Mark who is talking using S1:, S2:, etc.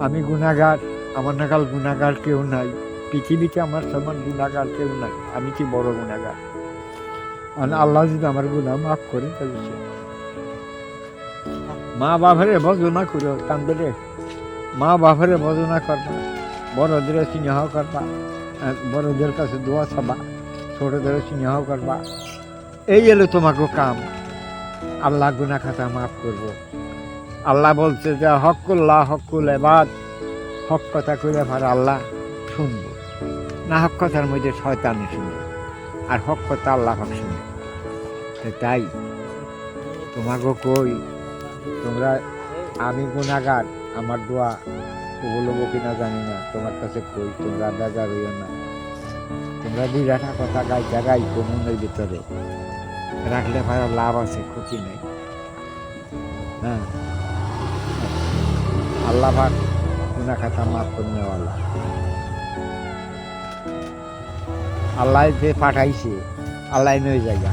S1: আমি গুনাহগার, আমার নাগাল গুনাহগার কেউ নাই, পৃথিবীতে আমার সমান গুনাহগার কেউ নাই, আমি কি বড় গুনাহগার। আল্লাহ যদি আমার গুনাহ মাফ করে তাহলে সে মা বাবারে ভজনা করো কান্দে রে, মা বাবারে ভজনা করবা, বড়দের স্নেহ করবা, বড়দের কাছে দোয়া চাবা, ছোটদের স্নেহ করবা, এই এলো তোমাকে কাম। আল্লাহ গুনাহ খাতা মাফ করবো। আল্লাহ বলছে যে হকুল্লাহ হকুল এবাদ, হক কথা কইলে ভার আল্লাহ শুনবো, না হক কথার মধ্যে শয়তানি শুনবে, আর হক কথা আল্লাহ হক শুনবে। তাই তোমাকে কই, তোমরা, আমি গুনাহগার, আমার দোয়া কবুল হবো কিনা জানি না, তোমার কাছে কই তোমরা বেজার হইও না। তোমরা বিরাটা কথা গাইকো মনের ভিতরে রাখলে ভালো লাভ আছে, ক্ষতি নেই। হ্যাঁ, আল্লাহ পাক গুনাহ খাতা মাফ করে নেওয়ালা। আল্লাহ যে পাঠাইছে আল্লাহ নই জায়গা